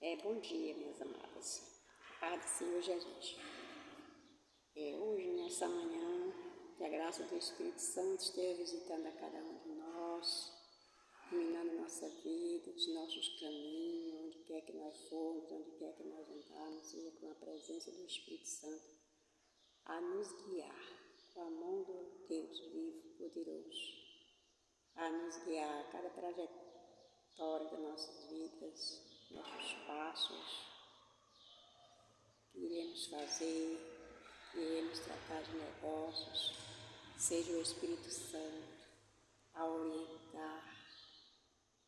Bom dia, minhas amadas. Paz do Senhor Jesus. Hoje, nessa manhã, que a graça do Espírito Santo esteja visitando a cada um de nós, iluminando nossa vida, os nossos caminhos, onde quer que nós formos, onde quer que nós entrarmos, seja com a presença do Espírito Santo a nos guiar com a mão do Deus vivo, poderoso, a nos guiar a cada trajetória das nossas vidas, nossos passos, que iremos fazer, que iremos tratar de negócios, seja o Espírito Santo a orientar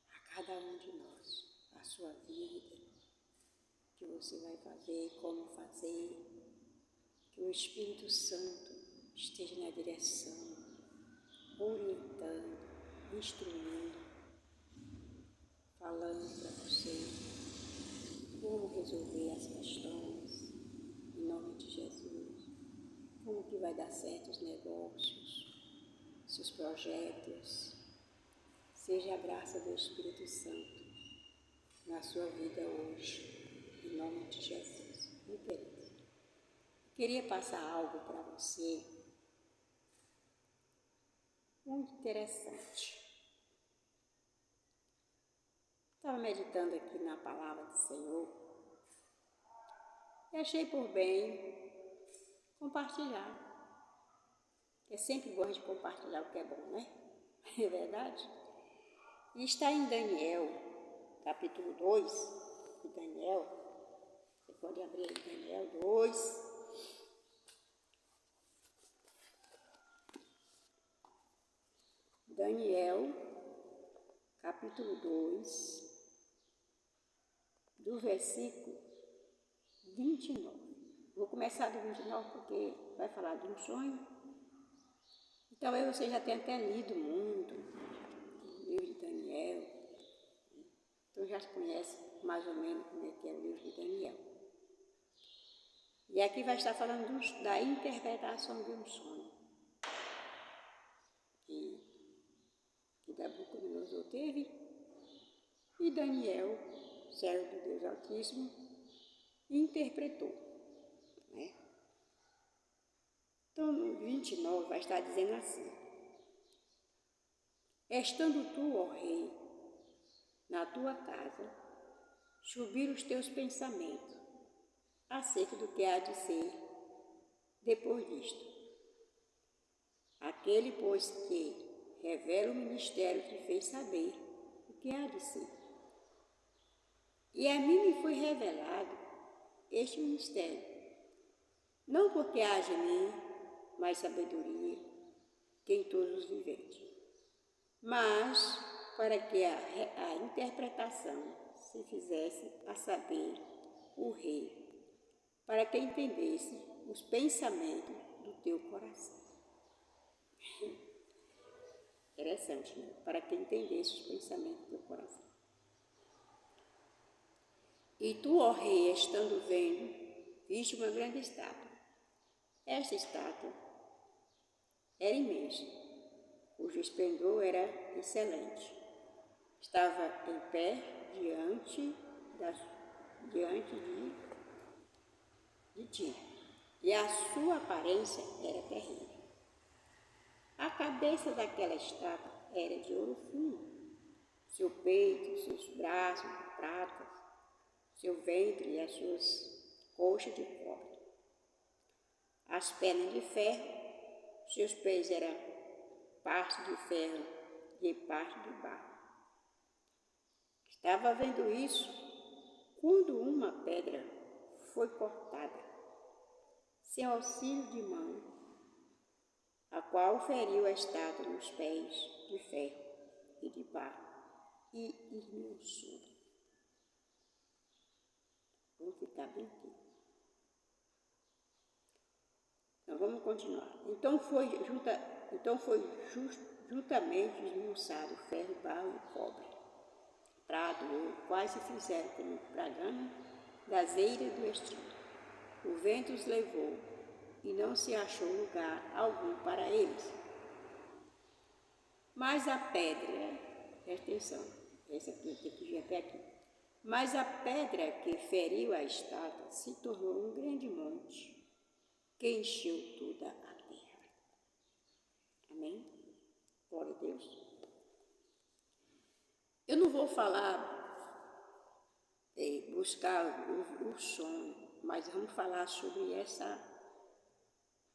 a cada um de nós, a sua vida, que você vai fazer, como fazer, que o Espírito Santo esteja na direção, orientando, instruindo, falando para você como resolver as questões, em nome de Jesus, como que vai dar certo os negócios, seus projetos, seja a graça do Espírito Santo na sua vida hoje, em nome de Jesus. Meu querido, queria passar algo para você muito interessante. Estava meditando aqui na palavra do Senhor e achei por bem compartilhar. É sempre bom de compartilhar o que é bom, né? É verdade? E está em Daniel, capítulo 2, de Daniel. Você pode abrir aí Daniel 2. Daniel, capítulo 2, do versículo 29. Vou começar do 29 porque vai falar de um sonho. E talvez você já tenha até lido muito o livro de Daniel. Então já conhece mais ou menos como é que é o livro de Daniel. E aqui vai estar falando da interpretação de um sonho. Que Nabucodonosor teve. E Daniel, servo do Deus Altíssimo, interpretou. Né? Então, no 29 vai estar dizendo assim: estando tu, ó rei, na tua casa, subiram os teus pensamentos acerca do que há de ser depois disto. Aquele, pois, que revela o ministério te fez saber o que há de ser. E a mim me foi revelado este ministério, não porque haja em mim mais sabedoria que em todos os viventes, mas para que a interpretação se fizesse a saber o rei, para que entendesse os pensamentos do teu coração. Interessante, né? Para que entendesse os pensamentos do teu coração. E tu, ó rei, estando vendo, viste uma grande estátua. Esta estátua era imensa, cujo esplendor era excelente. Estava em pé diante de ti, e a sua aparência era terrível. A cabeça daquela estátua era de ouro fino, seu peito, seus braços de prata, seu ventre e as suas coxas de cobre, as pernas de ferro, seus pés eram parte de ferro e parte de barro. Estava vendo isso quando uma pedra foi cortada, sem auxílio de mão, a qual feriu a estátua nos pés de ferro e de barro e esmiuçou. Vamos ficar bem aqui. Então vamos continuar. Então foi juntamente esmiuçado ferro, barro e cobre, prata, ouro, quase se fizeram como bragana das eiras do estio. O vento os levou e não se achou lugar algum para eles. Mas a pedra, presta atenção, essa aqui tem que vir até aqui. Mas a pedra que feriu a estátua se tornou um grande monte que encheu toda a terra. Amém? Glória a Deus. Eu não vou buscar o sonho, mas vamos falar sobre essa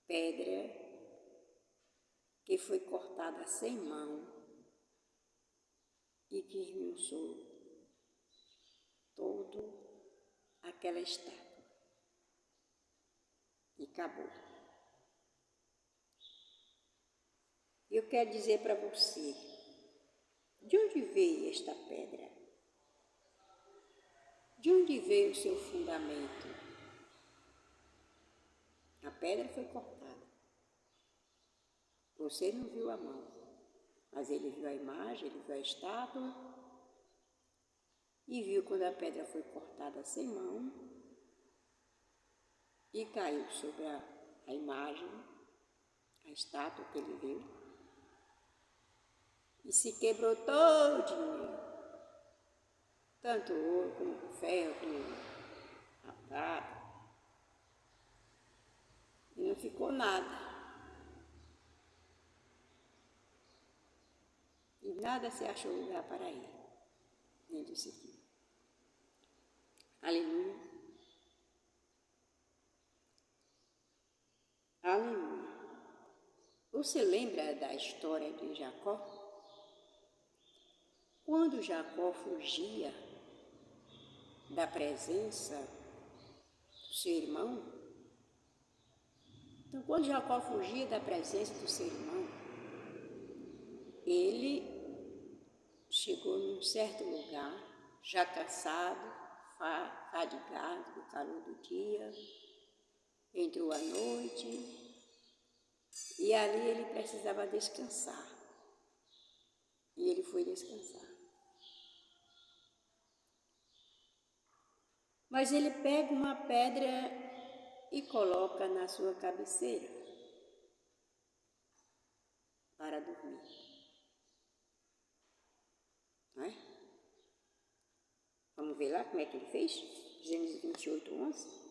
pedra que foi cortada sem mão e que esmiuçou toda aquela estátua e acabou. Eu quero dizer para você, de onde veio esta pedra? De onde veio o seu fundamento? A pedra foi cortada. Você não viu a mão, mas ele viu a imagem, ele viu a estátua e viu quando a pedra foi cortada sem mão e caiu sobre a imagem, a estátua que ele viu, e se quebrou todinho, tanto o ouro como o ferro, como a prata, e não ficou nada. E nada se achou lugar para ele, nem disse aqui. Aleluia. Aleluia. Você lembra da história de Jacó? Quando Jacó fugia da presença do seu irmão, então quando Jacó fugia da presença do seu irmão, ele chegou num certo lugar, já cansado, fadigado do calor do dia, entrou a noite e ali ele precisava descansar. E ele foi descansar. Mas ele pega uma pedra e coloca na sua cabeceira para dormir. Não é? Vamos ver lá como é que ele fez? Gênesis 28, 11.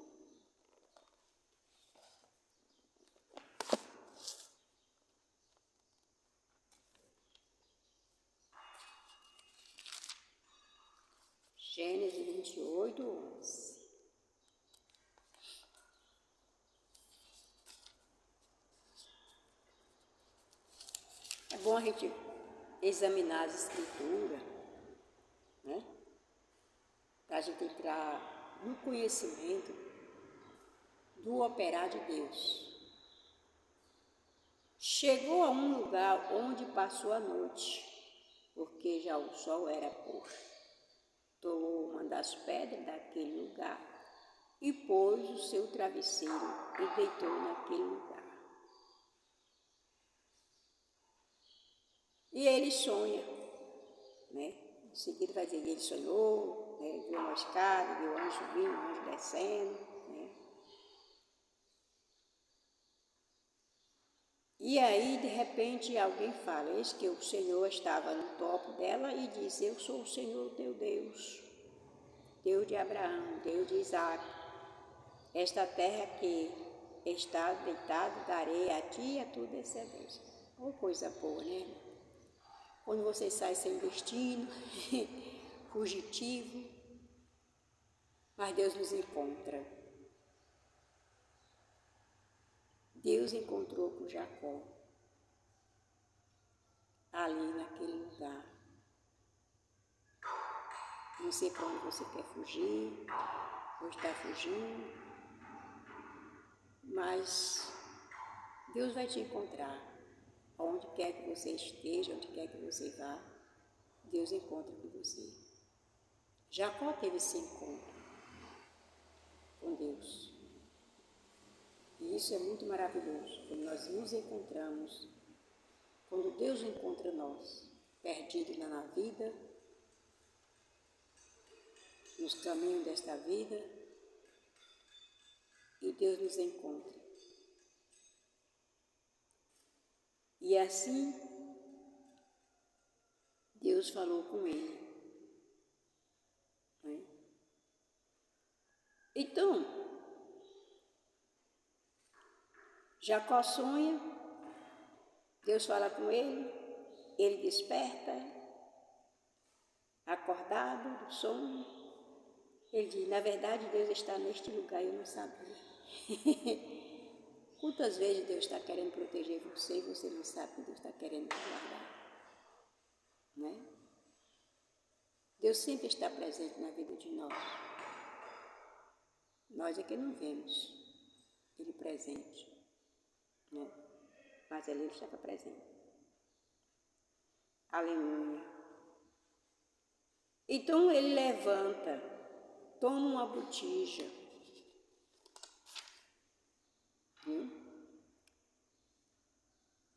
Gênesis 28, 11. É bom a gente examinar as escrituras, né? Para a gente entrar no conhecimento do operar de Deus. Chegou a um lugar onde passou a noite, porque já o sol era posto. Tomou uma das pedras daquele lugar e pôs o seu travesseiro e deitou naquele lugar. E ele sonha, né? Em seguida vai dizer que ele sonhou, né? Viu uma escada, viu o anjo vindo, o anjo descendo, né? E aí, de repente, alguém fala, eis que o Senhor estava no topo dela e disse, eu sou o Senhor teu Deus, Deus de Abraão, Deus de Isaac. Esta terra que está deitada, darei a ti e a tua descendência. Oh, coisa boa, né? Quando você sai sem destino, fugitivo, mas Deus nos encontra. Deus encontrou com Jacó, ali naquele lugar. Não sei para onde você quer fugir, ou está fugindo, mas Deus vai te encontrar. Onde quer que você esteja, onde quer que você vá, Deus encontra com você. Jacó teve esse encontro com Deus. E isso é muito maravilhoso, quando nós nos encontramos, quando Deus encontra nós, perdidos na vida, nos caminhos desta vida, e Deus nos encontra. E assim, Deus falou com ele. Né? Então, Jacó sonha, Deus fala com ele desperta, acordado do sono. Ele diz, na verdade Deus está neste lugar e eu não sabia. Quantas vezes Deus está querendo proteger você e você não sabe que Deus está querendo te guardar, né? Deus sempre está presente na vida de nós. Nós é que não vemos Ele presente, né? Mas Ele estava presente. Aleluia. Então ele levanta, toma uma botija,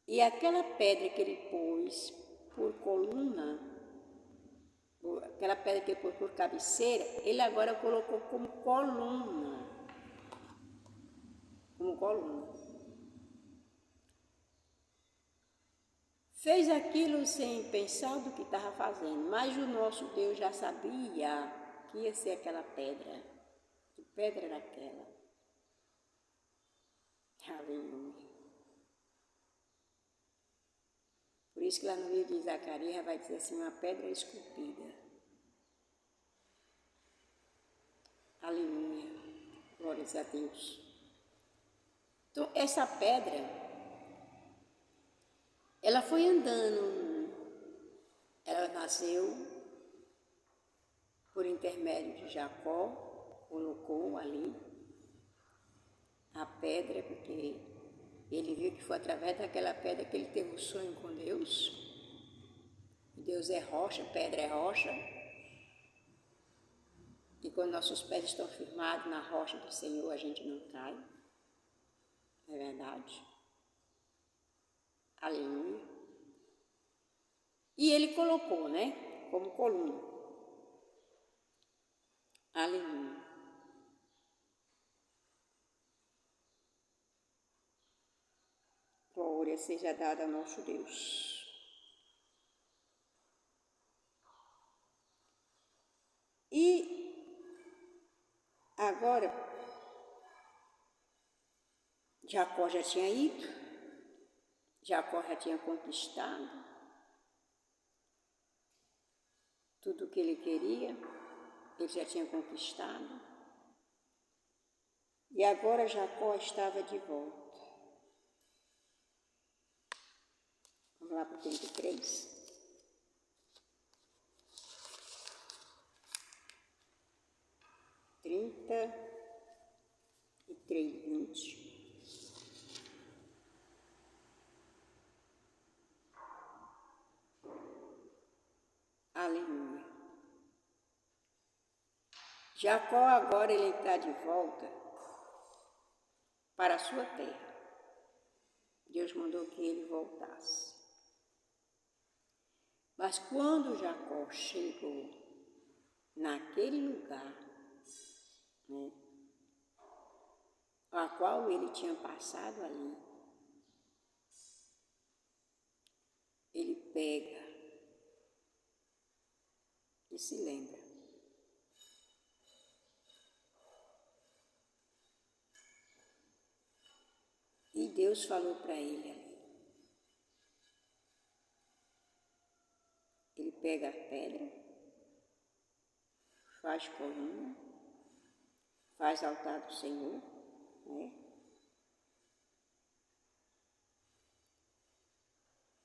e aquela pedra que ele pôs por coluna, aquela pedra que ele pôs por cabeceira, ele agora colocou como coluna. Fez aquilo sem pensar do que estava fazendo, mas o nosso Deus já sabia que ia ser aquela pedra. Que pedra era aquela? Aleluia. Por isso que lá no livro de Zacarias vai dizer assim, uma pedra esculpida. Aleluia. Glórias a Deus. Então, essa pedra, ela foi andando, ela nasceu por intermédio de Jacó, colocou ali a pedra, porque ele viu que foi através daquela pedra que ele teve um sonho com Deus. Deus é rocha, pedra é rocha. E quando nossos pés estão firmados na rocha do Senhor, a gente não cai. Não é verdade? Aleluia. E ele colocou, né? Como coluna. Aleluia. Glória seja dada ao nosso Deus. E agora, Jacó já tinha ido, Jacó já tinha conquistado tudo o que ele queria, ele já tinha conquistado. E agora Jacó estava de volta. Vamos lá para o 33. E 20. Aleluia. Jacó agora ele está de volta para a sua terra. Deus mandou que ele voltasse. Mas quando Jacó chegou naquele lugar, né, a qual ele tinha passado ali, ele pega e se lembra. E Deus falou para ele ali. Ele pega a pedra, faz coluna, faz altar do Senhor, né?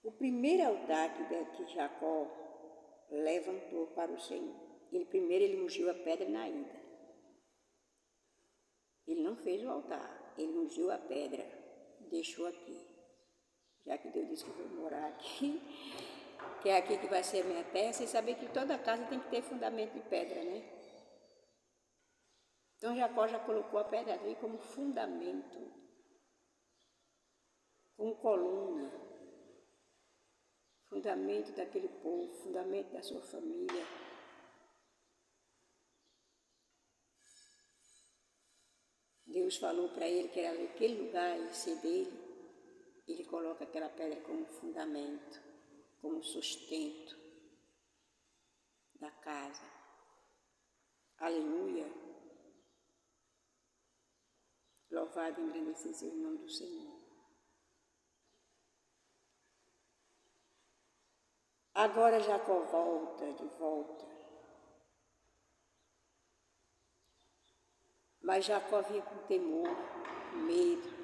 O primeiro altar que Jacó levantou para o Senhor, ele ungiu a pedra na ida. Ele não fez o altar, ele ungiu a pedra, deixou aqui. Já que Deus disse que eu vou morar aqui, que é aqui que vai ser a minha terra, vocês sabem que toda casa tem que ter fundamento de pedra, né? Então Jacó já colocou a pedra ali como fundamento, como coluna, fundamento daquele povo, fundamento da sua família. Deus falou para ele que era aquele lugar ia ser dele, ele coloca aquela pedra como fundamento, como sustento da casa. Aleluia. louvado e engrandecido seja o nome do Senhor. Agora Jacó volta de volta. Mas Jacó vinha com temor, com medo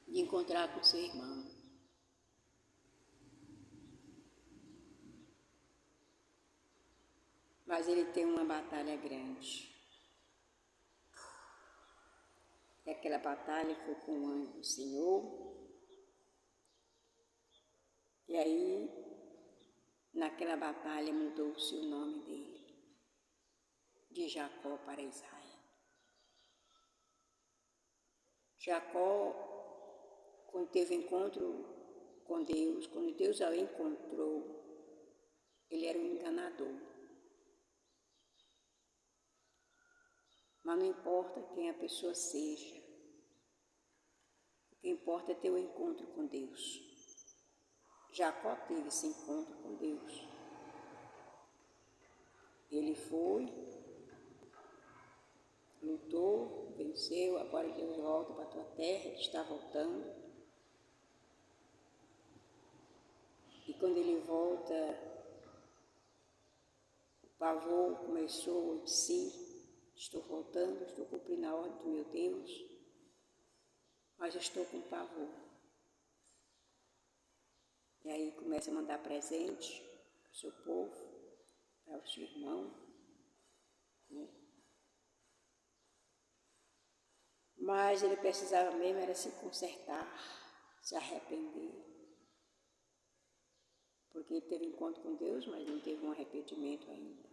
de encontrar com seu irmão. Mas ele tem uma batalha grande. E aquela batalha foi com o anjo do Senhor. E aí, naquela batalha, mudou-se o nome dele, de Jacó para Israel. Jacó, quando teve encontro com Deus, quando Deus o encontrou, ele era um enganador. Mas não importa quem a pessoa seja, o que importa é ter o encontro com Deus. Jacó teve esse encontro com Deus. Ele foi, lutou, venceu, agora Deus volta para a tua terra, ele está voltando. E quando ele volta, o pavor começou de si, estou voltando, estou cumprindo a ordem do meu Deus, mas eu estou com pavor. E aí começa a mandar presente para o seu povo, para o seu irmão, né? Mas ele precisava mesmo era se consertar, se arrepender. Porque ele teve encontro com Deus, mas não teve um arrependimento ainda.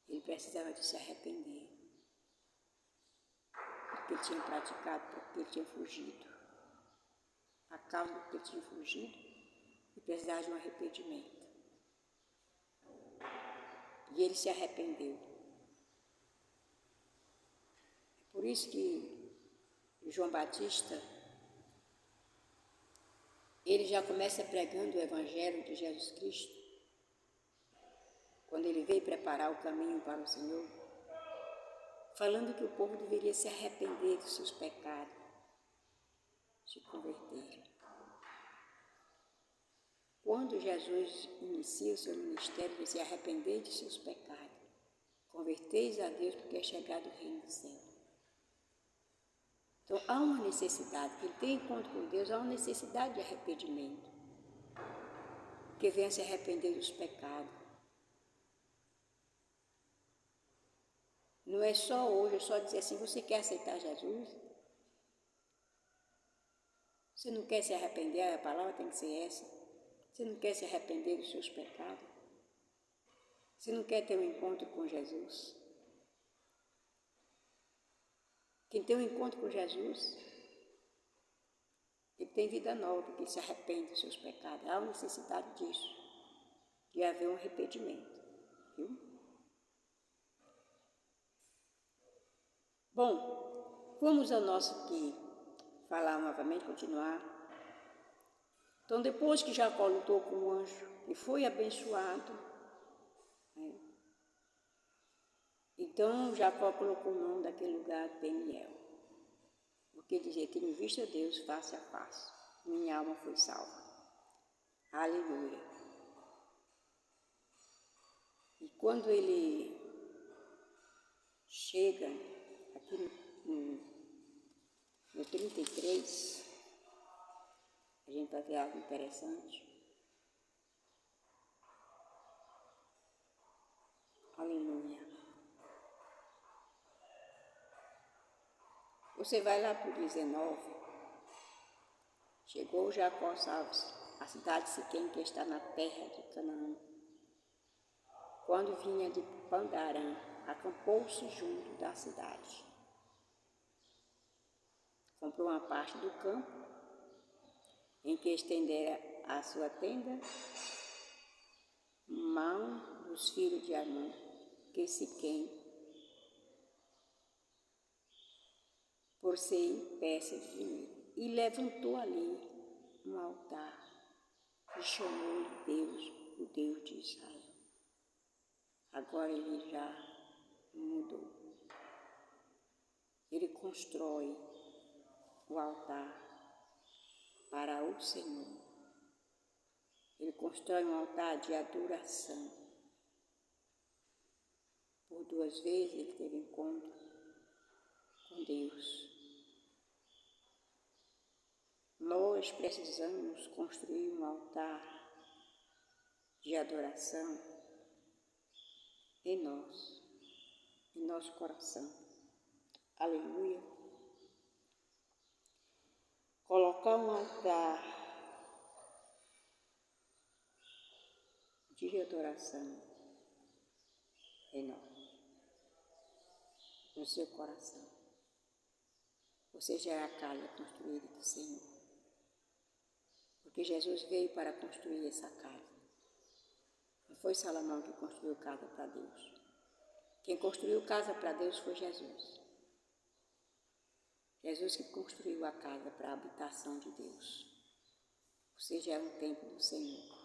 Ele precisava de se arrepender do que ele tinha praticado, porque ele tinha fugido. A causa do que ele tinha fugido, ele precisava de um arrependimento. E ele se arrependeu. É por isso que João Batista, ele já começa pregando o Evangelho de Jesus Cristo, quando ele veio preparar o caminho para o Senhor, falando que o povo deveria se arrepender dos seus pecados, se converter. Quando Jesus inicia o seu ministério, ele se arrepender de seus pecados, converteis a Deus porque é chegado o reino do céu. Então há uma necessidade, quem tem encontro com Deus, há uma necessidade de arrependimento, que venha se arrepender dos pecados. Não é só hoje, é só dizer assim, você quer aceitar Jesus? Você não quer se arrepender, a palavra tem que ser essa. Você não quer se arrepender dos seus pecados? Você não quer ter um encontro com Jesus? Quem tem um encontro com Jesus, ele tem vida nova, porque ele se arrepende dos seus pecados. Há uma necessidade disso, de haver um arrependimento. Viu? Bom, vamos ao nosso aqui, falar novamente, continuar. Então, depois que Jacó lutou com o anjo e foi abençoado, né? Então Jacó colocou o nome daquele lugar Peniel, porque dizia, tenho visto a Deus face a face, minha alma foi salva. Aleluia. E quando ele chega aqui no 33, a gente vai ver algo interessante. Aleluia. Você vai lá para o 19. Chegou Jacó, a cidade de Siquém, que está na terra de Canaã. Quando vinha de Pandarã, acampou-se junto da cidade. Comprou uma parte do campo, em que estendera a sua tenda, mão dos filhos de Amon, que Siquém por 100 peças de dinheiro. E levantou ali um altar e chamou-lhe Deus, o Deus de Israel. Agora ele já mudou. ele constrói o altar para o Senhor. Ele constrói um altar de adoração. Por 2 vezes ele teve encontro com Deus. Nós precisamos construir um altar de adoração em nós, em nosso coração. Aleluia. Colocar um altar de adoração em nós, no seu coração. Você já é a casa construída do Senhor. Porque Jesus veio para construir essa casa. Não foi Salomão que construiu casa para Deus. Quem construiu casa para Deus foi Jesus. Jesus que construiu a casa para a habitação de Deus. Você já é um templo do Senhor.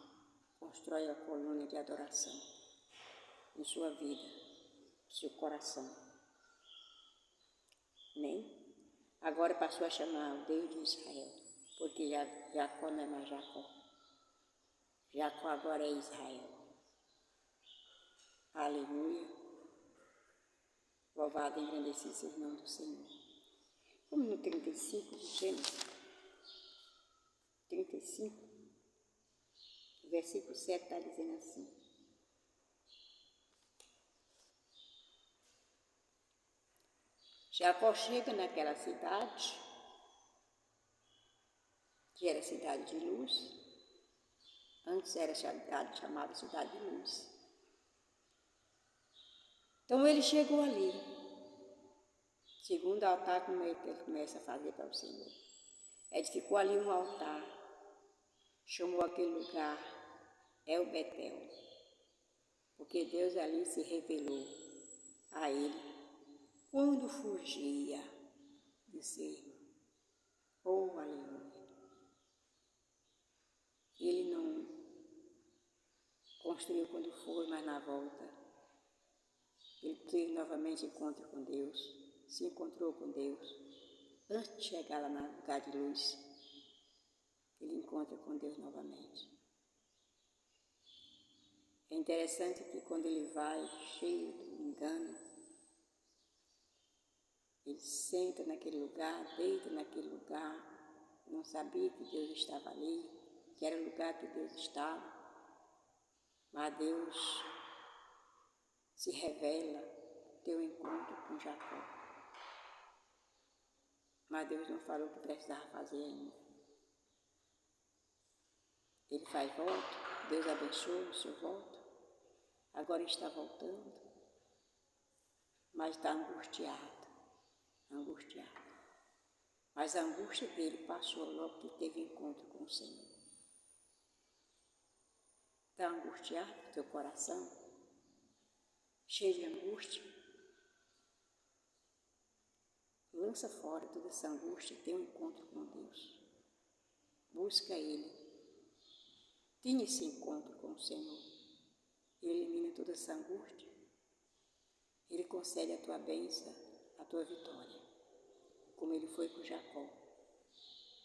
Constrói a coluna de adoração em sua vida, no seu coração. Amém? Agora passou a chamar o Deus de Israel, porque Jacó não é mais Jacó. Jacó agora é Israel. Aleluia. Louvado e engrandecido seja o nome do Senhor. Vamos no 35 de Gênesis. 35. O versículo 7 está dizendo assim. Jacó chega naquela cidade, que era cidade de luz. Antes era cidade chamada cidade de luz. Então ele chegou ali. Segundo altar, como ele começa a fazer para o Senhor. Edificou ali um altar. Chamou aquele lugar El Betel. Porque Deus ali se revelou a ele quando fugia de seu irmão. Oh, aleluia. Ele não construiu quando foi, mas na volta ele teve novamente encontro com Deus, se encontrou com Deus. Antes de chegar lá no lugar de luz, ele encontra com Deus novamente. É interessante que quando ele vai cheio de engano, ele senta naquele lugar, deita naquele lugar, não sabia que Deus estava ali, que era o lugar que Deus estava, mas Deus se revela, teu encontro com Jacó. Mas Deus não falou o que precisava fazer ainda. Ele faz voto, Deus abençoa o seu voto, agora está voltando, mas está angustiado. Mas a angústia dele passou logo que teve encontro com o Senhor. Está angustiado o teu coração? Cheio de angústia? Lança fora toda essa angústia e tenha um encontro com Deus. Busca Ele. Tenha esse encontro com o Senhor. Ele elimina toda essa angústia. Ele concede a tua bênção, a tua vitória. Como Ele foi com Jacó.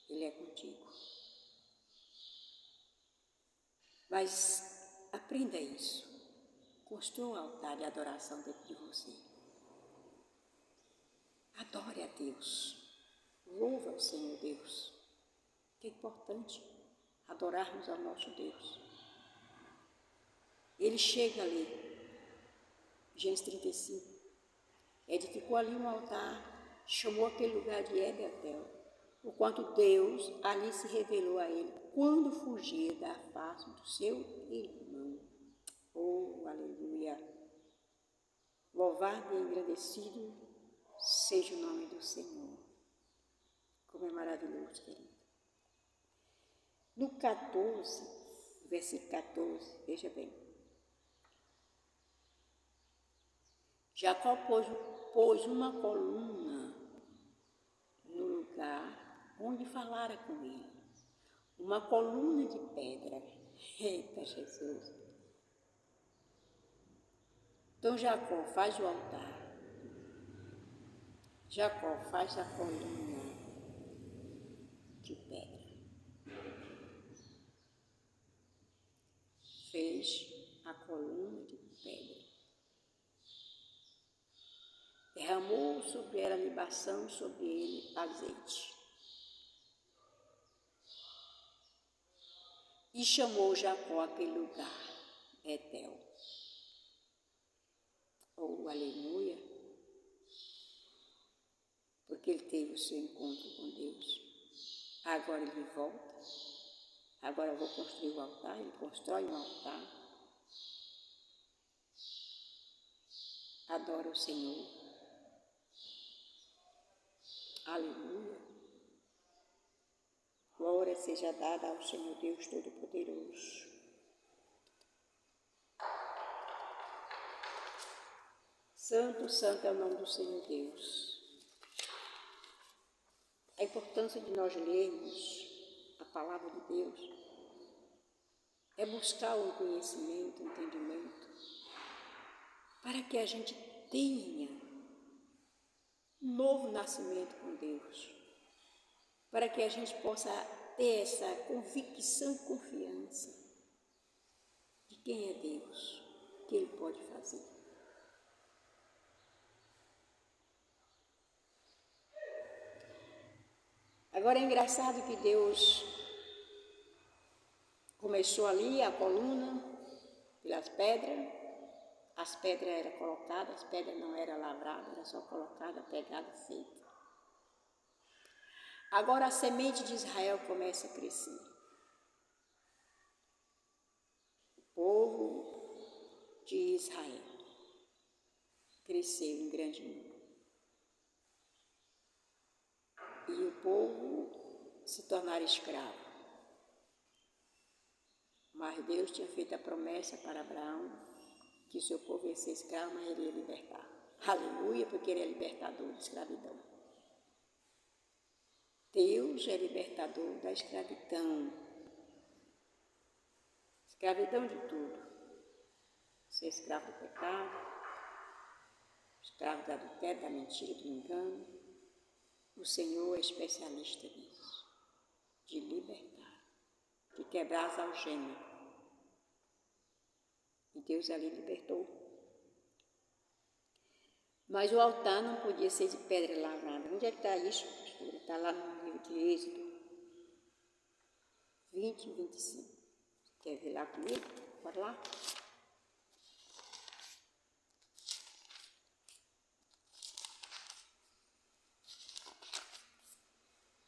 Ele é contigo. Mas aprenda isso. Construa um altar de adoração dentro de você. Adore a Deus. Louva o Senhor Deus. Que é importante adorarmos ao nosso Deus. Ele chega ali, Gênesis 35, edificou ali um altar, chamou aquele lugar de El Betel, o quanto Deus ali se revelou a ele, quando fugia da face do seu irmão. Oh, aleluia! Louvado e agradecido seja o nome do Senhor. Como é maravilhoso, querido. No 14, versículo 14, veja bem. Jacó pôs uma coluna no lugar onde falara com ele. Uma coluna de pedra. Eita, Jesus! Então Jacó faz o altar. Jacó faz a coluna de pedra. Fez a coluna de pedra. Derramou sobre ela libação, sobre ele azeite. E chamou Jacó aquele lugar, Betel. Aleluia, porque ele teve o seu encontro com Deus. Agora ele volta. Agora eu vou construir o altar. Ele constrói um altar. Adora o Senhor. Aleluia. Glória seja dada ao Senhor Deus Todo-Poderoso. Santo, santo é o nome do Senhor Deus. A importância de nós lermos a palavra de Deus é buscar o conhecimento, o entendimento, para que a gente tenha um novo nascimento com Deus, para que a gente possa ter essa convicção e confiança de quem é Deus, que Ele pode fazer. Agora é engraçado que Deus começou ali a coluna pelas pedras, as pedras eram colocadas, as pedras não eram lavradas, era só colocada, pegada, feita. Agora a semente de Israel começa a crescer. O povo de Israel cresceu em grande número. E o povo se tornara escravo. Mas Deus tinha feito a promessa para Abraão que o seu povo ia ser escravo, mas ele ia libertar. Aleluia, porque ele é libertador da escravidão. Deus é libertador da escravidão. Escravidão de tudo. Ser escravo do pecado, escravo do adultério, da mentira, do engano. O Senhor é especialista nisso, de libertar, de quebrar as algemas. E Deus ali libertou. Mas o altar não podia ser de pedra lavrada. Onde é que está isso, pastora? Está lá no livro de Êxodo 20 e 25. Quer ver lá comigo? Bora lá?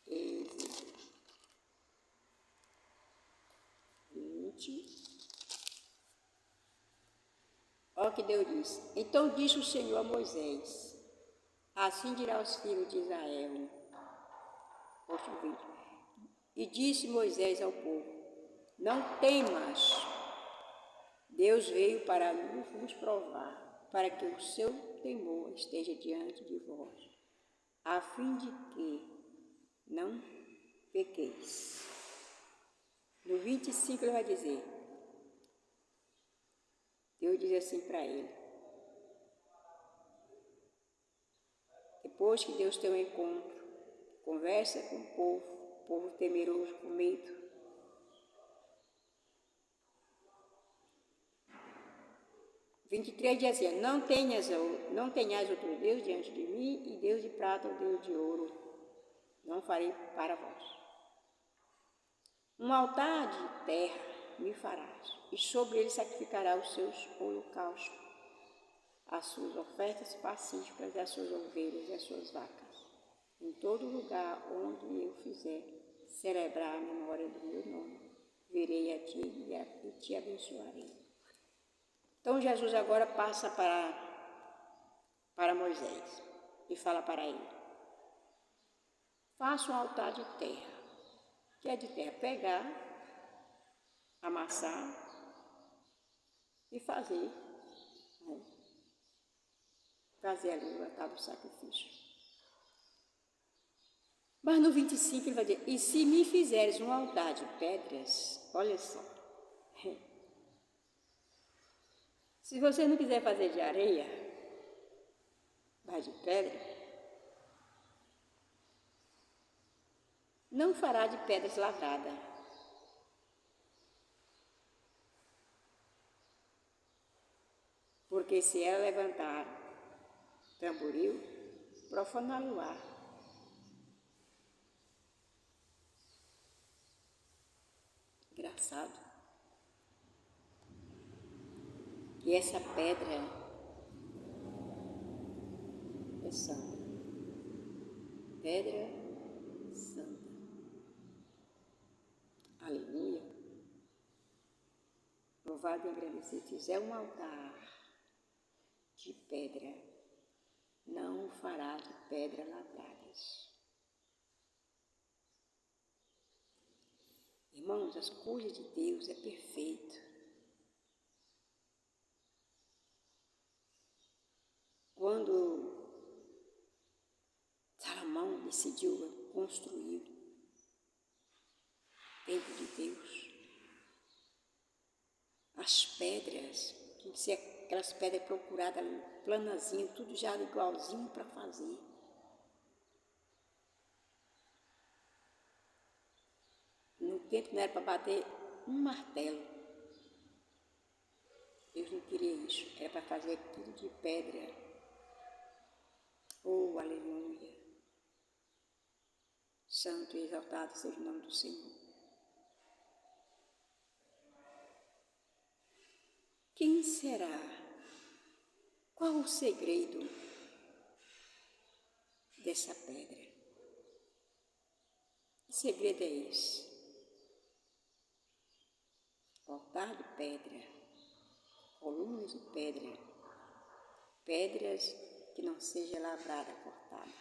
Êxodo 20. Olha o que Deus disse. Então disse o Senhor a Moisés: assim dirá aos filhos de Israel. E disse Moisés ao povo: não temas. Deus veio para nos provar, para que o seu temor esteja diante de vós, a fim de que não pequeis. No 25 ele vai dizer, Deus diz assim para ele, depois que Deus tem um encontro, conversa com o povo temeroso, com medo. O 23 diz assim, não tenhas outro Deus diante de mim, e Deus de prata ou Deus de ouro não farei para vós. Um altar de terra me farás, e sobre ele sacrificará os seus holocaustos, as suas ofertas pacíficas, as suas ovelhas e as suas vacas. Em todo lugar onde eu fizer celebrar a memória do meu nome, virei a ti e te abençoarei. Então Jesus agora passa para Moisés e fala para ele, faça um altar de terra. Que é de terra? Pegar, amassar e fazer ali o altar do sacrifício. Mas no 25 ele vai dizer, e se me fizeres um altar de pedras, olha só, se você não quiser fazer de areia, mas de pedra, não fará de pedras lavradas, porque se ela levantar tamboril, profanar-lo-á. Engraçado. E essa pedra é santa. Pedra santa. Aleluia. Louvado e agradecido. Fizer um altar de pedra, não o fará de pedra lavradas. Irmãos, as coisas de Deus é perfeito. Quando Salomão decidiu construir o templo de Deus, as pedras, tinha que ser aquelas pedras procuradas, planazinho, tudo já igualzinho para fazer. No tempo não era para bater um martelo. Deus não queria isso, era para fazer tudo de pedra. Oh, aleluia! Santo e exaltado seja o nome do Senhor. Quem será? Qual o segredo dessa pedra? O segredo é esse. Altar de pedra, colunas de pedra, pedras que não seja lavrada, cortada.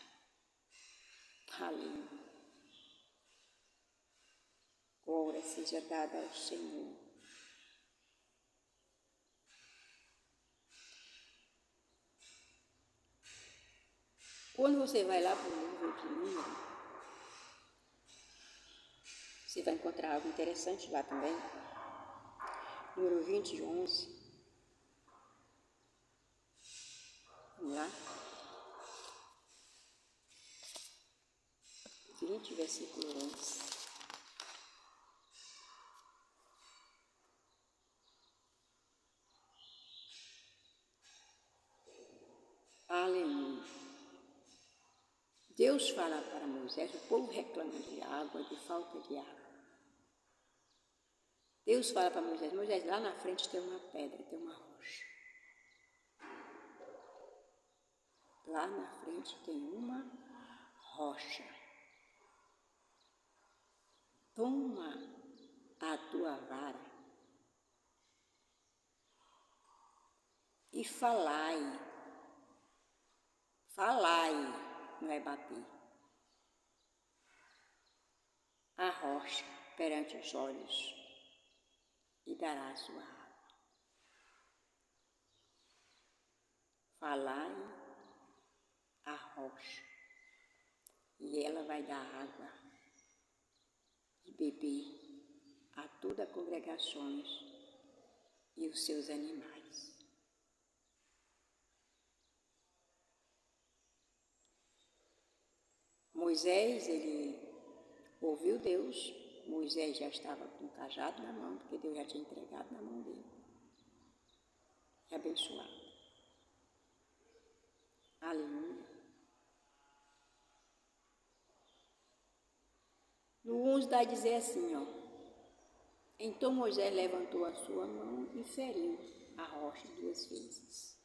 Aleluia. Glória seja dada ao Senhor. Quando você vai lá para o livro de Número, você vai encontrar algo interessante lá também. Número 20, 11. Vamos lá. 20, versículo 11. Aleluia. Deus fala para Moisés, o povo reclama de água, de falta de água. Deus fala para Moisés, Moisés, lá na frente tem uma pedra, tem uma rocha. Lá na frente tem uma rocha. Toma a tua vara e falai, não é bater, a rocha perante os olhos e dará a sua água. Falai a rocha e ela vai dar água e beber a toda a congregações e os seus animais. Moisés, ele ouviu Deus. Moisés já estava com o cajado na mão, porque Deus já tinha entregado na mão dele. E abençoado. Aleluia. No 11 dá a dizer assim, ó. Então Moisés levantou a sua mão e feriu a rocha 2 vezes.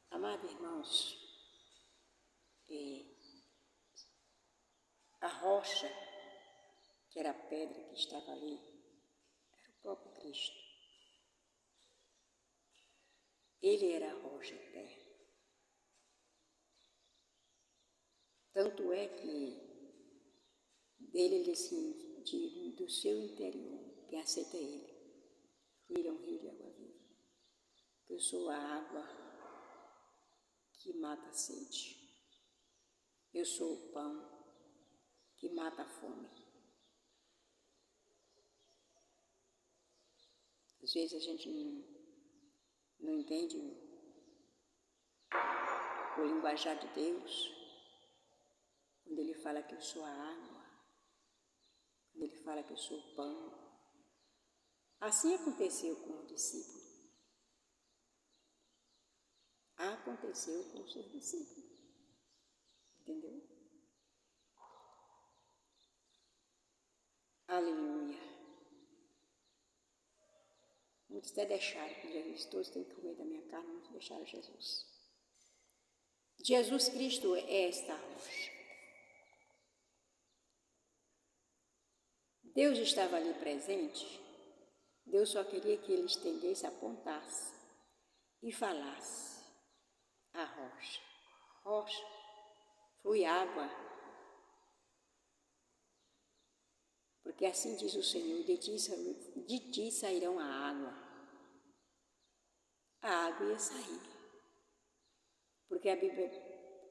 Amados irmãos, a rocha, que era a pedra que estava ali, era o próprio Cristo. Ele era a rocha eterna. Tanto é que dele, assim, do seu interior, quem aceita ele, fluirá um rio de água viva. Eu sou a água que mata a sede. Eu sou o pão que mata a fome. Às vezes a gente não entende o linguajar de Deus, o quando ele fala que eu sou a água, quando ele fala que eu sou o pão. Assim aconteceu com o discípulo. Aconteceu com os seus discípulos. Entendeu? Aleluia. Muitos até deixaram com Jesus. Todos têm que comer da minha carne, muitos deixaram Jesus. Jesus Cristo é esta rocha. Deus estava ali presente. Deus só queria que ele estendesse, apontasse e falasse. A rocha. Rocha. Flui água. Porque assim diz o Senhor, de ti sairão a água. A água ia sair. Porque a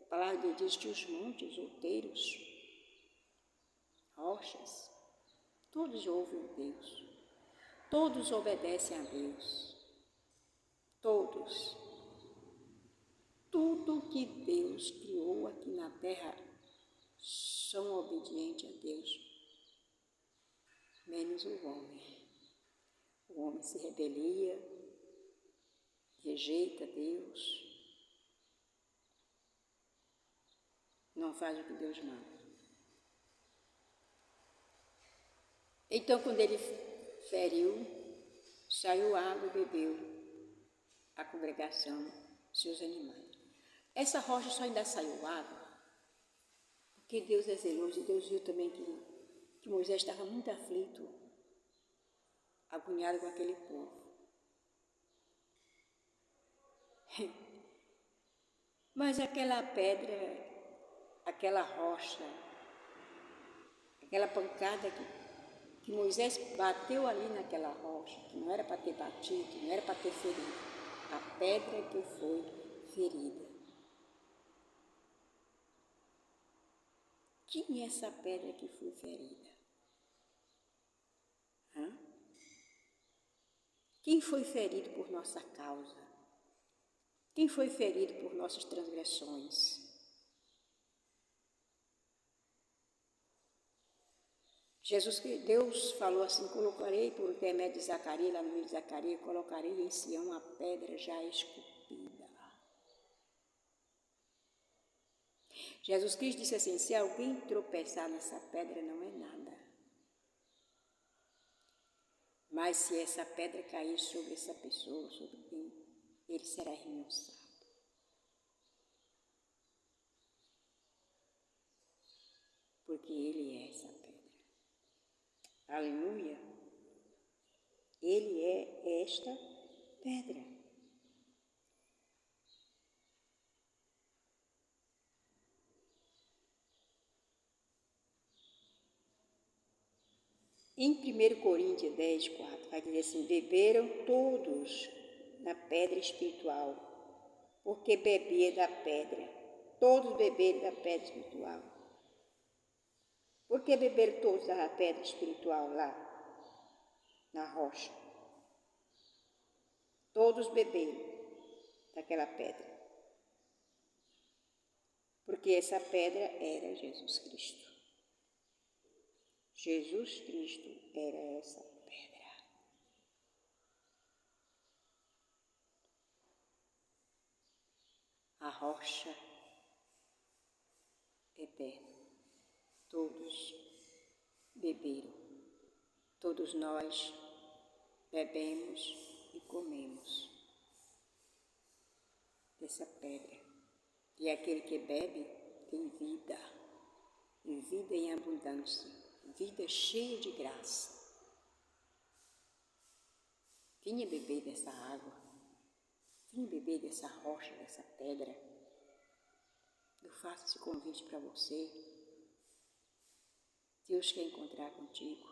palavra de Deus diz que os montes, outeiros, rochas, todos ouvem Deus. Todos obedecem a Deus. Todos. Tudo que Deus criou aqui na terra são obedientes a Deus, menos o homem. O homem se rebelia, rejeita Deus, não faz o que Deus manda. Então, quando ele feriu, saiu água e bebeu a congregação, seus animais. Essa rocha só ainda saiu água, porque Deus é zeloso e Deus viu também que Moisés estava muito aflito, agoniado com aquele povo. Mas aquela pedra, aquela rocha, aquela pancada que Moisés bateu ali naquela rocha, que não era para ter batido, não era para ter ferido, a pedra que foi ferida. Quem é essa pedra que foi ferida? Quem foi ferido por nossa causa? Quem foi ferido por nossas transgressões? Deus falou assim, colocarei por intermédio de Zacarias, lá no meio de Zacarias, colocarei em Sião a pedra já esculpida. Jesus Cristo disse assim, se alguém tropeçar nessa pedra não é nada. Mas se essa pedra cair sobre essa pessoa, sobre quem, ele será remorçado. Porque ele é essa pedra. Aleluia. Ele é esta pedra. Em 1 Coríntios 10, 4, vai dizer assim, beberam todos da pedra espiritual, porque bebia da pedra. Todos beberam da pedra espiritual. Por que beberam todos da pedra espiritual lá, na rocha? Todos beberam daquela pedra. Porque essa pedra era Jesus Cristo. Jesus Cristo era essa pedra. A rocha eterna. Todos beberam. Todos nós bebemos e comemos dessa pedra. E aquele que bebe tem vida, e vida em abundância, vida cheia de graça. Venha beber dessa água, venha beber dessa rocha, dessa pedra. Eu faço esse convite para você. Deus quer encontrar contigo.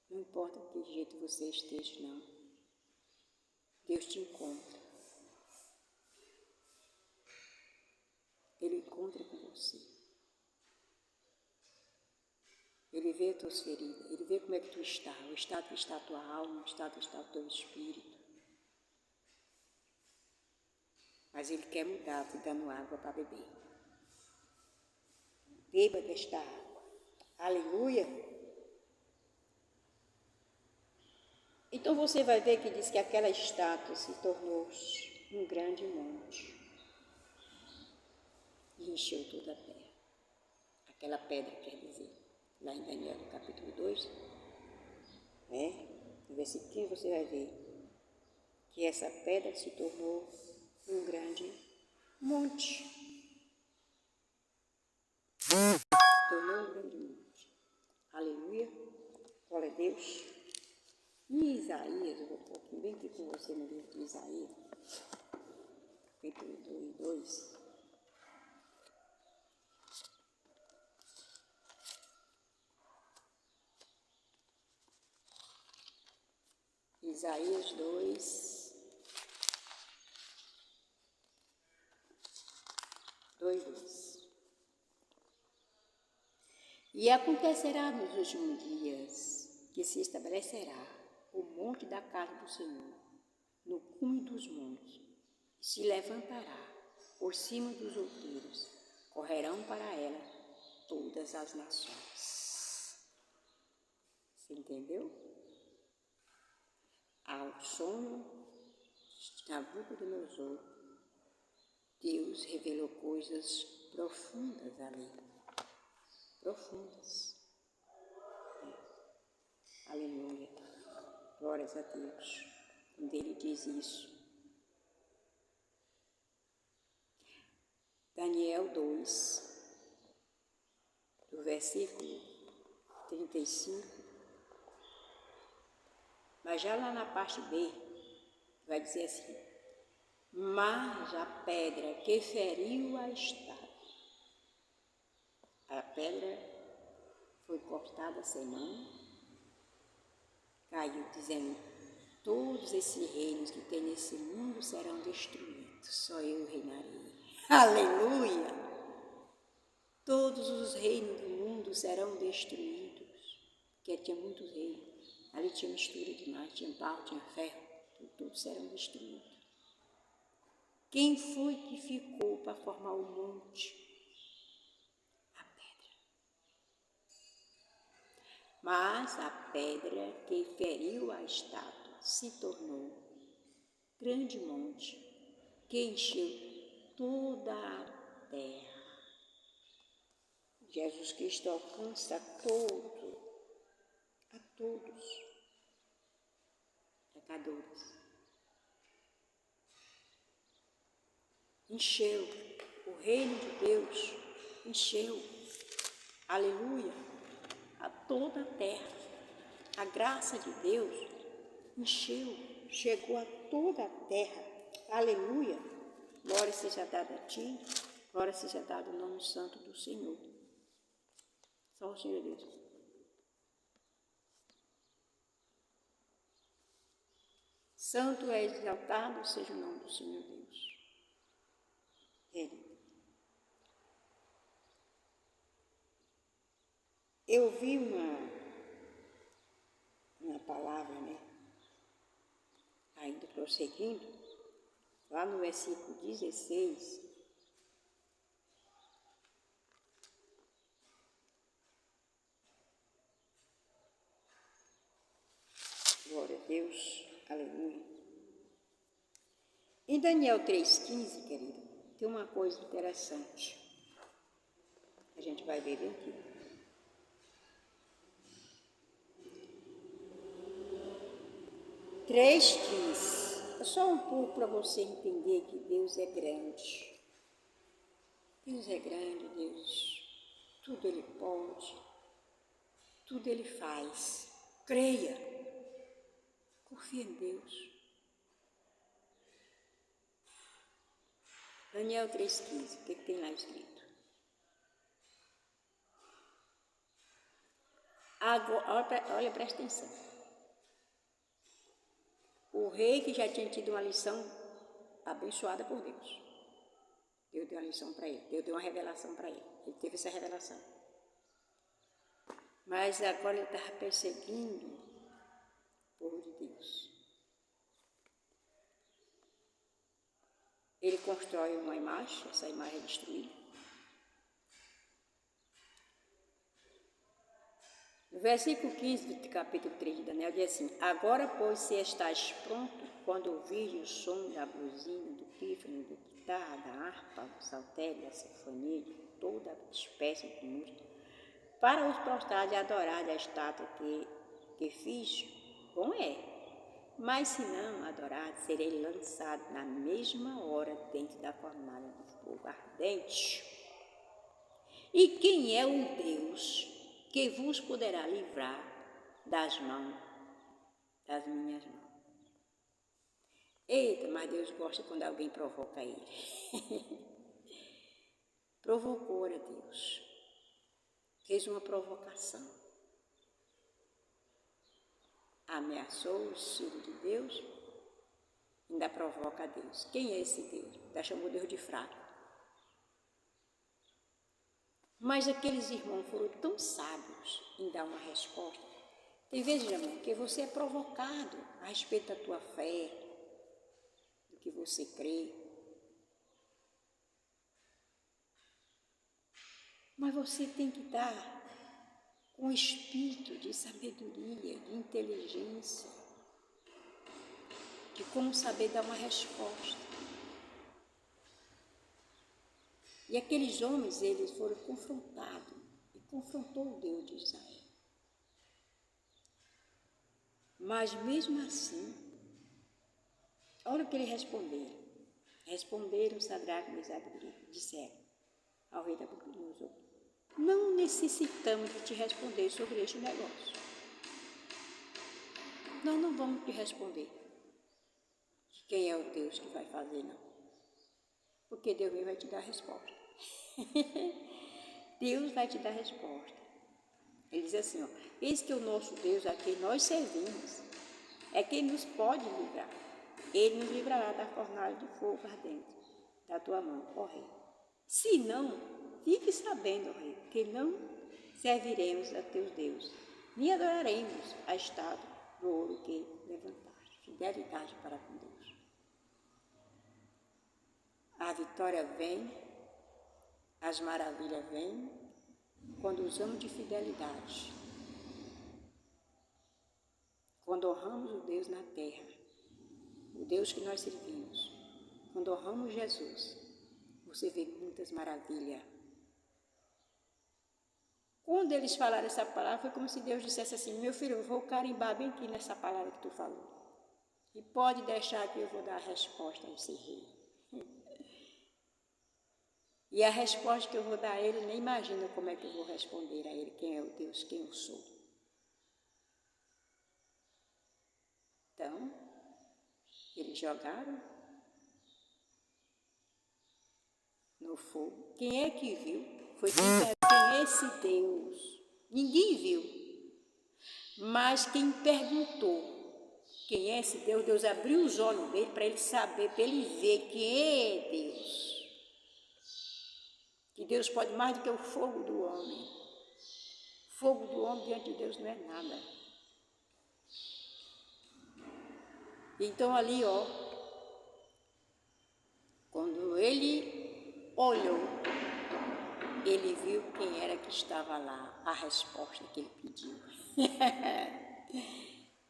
Não importa de que jeito você esteja, não. Deus te encontra. Ele encontra com você. Ele vê as tuas feridas, ele vê como é que tu está, o estado que está a tua alma, o estado que está o teu espírito. Mas ele quer mudar, te dando água para beber. beba desta água. Aleluia! Então você vai ver que diz que aquela estátua se tornou um grande monte e encheu toda a terra. Aquela pedra, quer dizer, lá em Daniel, no capítulo 2, no versículo 15, você vai ver que essa pedra se tornou um grande monte. Tornou um grande monte. Aleluia. Glória a Deus. Em Isaías, eu vou um pouquinho bem aqui com você no livro de Isaías, capítulo 2. Isaías 2, 2. E acontecerá nos últimos dias que se estabelecerá o monte da casa do Senhor, no cume dos montes, e se levantará por cima dos outeiros, correrão para ela todas as nações. Você entendeu? Ao sono de Nabucodonosor, Deus revelou coisas profundas ali. Profundas. Aleluia. Glórias a Deus. Quando ele diz isso. Daniel 2, do versículo 35. Mas já lá na parte B, vai dizer assim: mas a pedra que feriu a estátua, a pedra foi cortada sem mão, caiu, dizendo: todos esses reinos que tem nesse mundo serão destruídos, só eu reinarei. Aleluia! Todos os reinos do mundo serão destruídos, porque tinha muitos reinos. Ali tinha mistura demais, tinha barro, tinha ferro, todos serão destruídos. Quem foi que ficou para formar o monte? A pedra. Mas a pedra que feriu a estátua se tornou grande monte que encheu toda a terra. Jesus Cristo alcança a todos, pecadores. Encheu, o reino de Deus encheu, aleluia, a toda a terra. A graça de Deus encheu, chegou a toda a terra, aleluia. Glória seja dada a ti, glória seja dada o nome santo do Senhor. Só o Senhor Deus. Santo é exaltado seja o nome do Senhor Deus. Eu vi uma palavra, ainda prosseguindo, lá no versículo 16, glória a Deus, aleluia. Em Daniel 3,15, querida, tem uma coisa interessante. A gente vai ver bem aqui. É só um pouco para você entender que Deus é grande. Deus é grande, Deus. Tudo Ele pode, tudo Ele faz. Creia, confia em Deus. Daniel 3,15, o que tem lá escrito? Agora, olha, presta atenção. O rei que já tinha tido uma lição abençoada por Deus. Deus deu uma lição para ele, Deus deu uma revelação para ele. Ele teve essa revelação. Mas agora ele estava perseguindo o povo de Deus. Ele constrói uma imagem, essa imagem é destruída. versículo 15 do capítulo 3 de Daniel diz assim: agora, pois, se estás pronto, quando ouvires o som da buzina, do pífano, do guitarra, da harpa, do saltério, da sinfonia, de toda espécie de música, para os prostrados e adorar a estátua que fiz, bom é. Mas se não adorar, serei lançado na mesma hora dentro da fornalha de fogo ardente. E quem é o Deus que vos poderá livrar das minhas mãos? Eita, mas Deus gosta quando alguém provoca ele. Provocou a Deus. Fez uma provocação. Ameaçou os filhos de Deus, ainda provoca a Deus. Quem é esse Deus? Ainda chamou Deus de fraco. Mas aqueles irmãos foram tão sábios em dar uma resposta. Tem vezes, irmão, que você é provocado a respeito da tua fé, do que você crê. Mas você tem que dar com espírito de sabedoria, de inteligência, de como saber dar uma resposta. E aqueles homens, eles foram confrontados, e confrontou o Deus de Israel. Mas mesmo assim, olha o que eles responderam. Responderam Sadraque, Mesaque e Abidinego, disseram ao rei Nabucodonosor: não necessitamos de te responder sobre este negócio. Nós não vamos te responder quem é o Deus que vai fazer, não. Porque Deus vai te dar a resposta. Deus vai te dar a resposta. Ele diz assim, ó: eis que o nosso Deus a quem nós servimos é quem nos pode livrar. Ele nos livrará da fornalha de fogo ardente da tua mão, ó rei. Se não, fique sabendo, ó rei, que não serviremos a teus deuses, nem adoraremos a estátua do ouro que levantaste. Fidelidade para com Deus. A vitória vem, as maravilhas vêm quando usamos de fidelidade. Quando honramos o Deus na terra, o Deus que nós servimos, quando honramos Jesus, você vê muitas maravilhas. Quando eles falaram essa palavra, foi como se Deus dissesse assim: meu filho, eu vou carimbar bem aqui nessa palavra que tu falou. E pode deixar que eu vou dar a resposta a esse rei. E a resposta que eu vou dar a ele, nem imagina como é que eu vou responder a ele, quem é o Deus, quem eu sou. Então, eles jogaram no fogo. Quem é que viu? Foi quem é esse Deus? Ninguém viu. Mas quem perguntou quem é esse Deus, Deus abriu os olhos dele para ele saber, para ele ver quem é Deus. Que Deus pode mais do que o fogo do homem. O fogo do homem diante de Deus não é nada. Então ali, ó, quando ele olhou, ele viu quem era que estava lá, a resposta que ele pediu.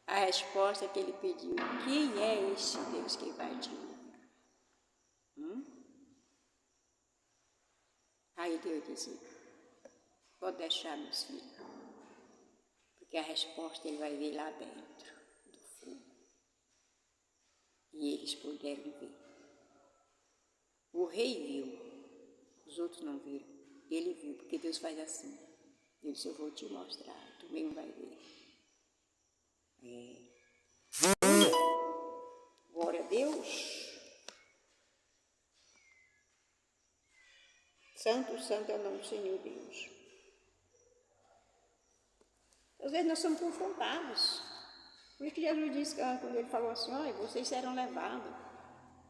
A resposta que ele pediu: quem é este Deus que vai te livrar? Aí Deus disse: pode deixar, meus filhos, porque a resposta ele vai ver lá dentro do fogo. E eles puderam ver. O rei viu, os outros não viram. Ele viu, porque Deus faz assim. Ele disse: eu vou te mostrar, tu mesmo vai ver. Glória a Deus. Santo, santo é o nome do Senhor Deus. Às vezes nós somos confrontados. Por isso que Jesus disse, quando ele falou assim: olha, vocês serão levados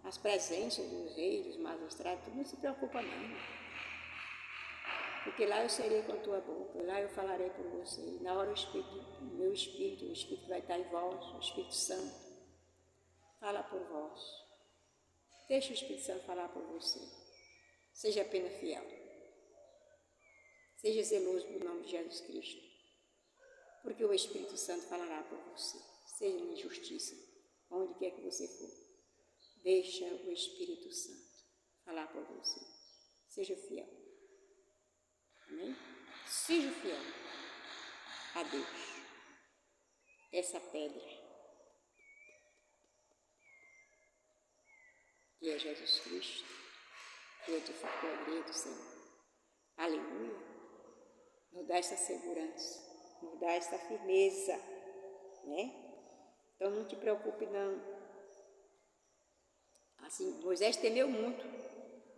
às presenças dos reis, dos magistrados, não se preocupa não. Porque lá eu serei com a tua boca, lá eu falarei por você. E na hora o Espírito vai estar em vós, o Espírito Santo, fala por vós. Deixa o Espírito Santo falar por você. Seja apenas fiel. Seja zeloso pelo nome de Jesus Cristo. porque o Espírito Santo falará por você. Seja na justiça, onde quer que você for. Deixa o Espírito Santo falar por você. Seja fiel. Amém? Seja fiel a Deus. Essa pedra que é Jesus Cristo, que edificou a igreja do Senhor. Aleluia! Nos dá essa segurança, nos dá essa firmeza, né? Então não te preocupe não. Assim, Moisés temeu muito.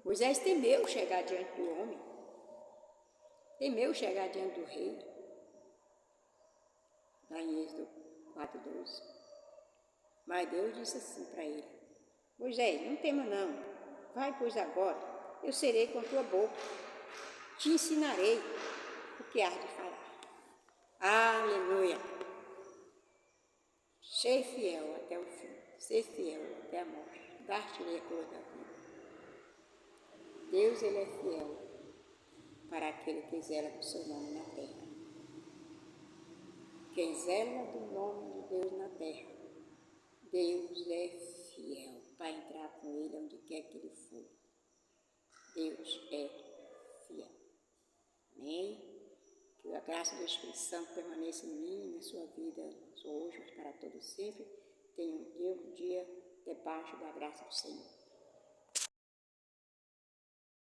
Moisés temeu chegar diante do homem. Temeu chegar diante do rei. Lá em Êxodo 4:12. Mas Deus disse assim para ele: Moisés, não tema não. Vai, pois agora, eu serei com a tua boca. Te ensinarei o que hás de falar. Aleluia! Ser fiel até o fim. Ser fiel até a morte. Dar-te-lhe a cor da vida. Deus, Ele é fiel para aquele que zela do seu nome na terra. Quem zela do nome de Deus na terra, Deus é fiel para entrar com Ele onde quer que Ele for. Deus é fiel. Amém? Que a graça do Espírito Santo permaneça em mim e na sua vida, hoje, para todo sempre. Tenha um dia debaixo da graça do Senhor.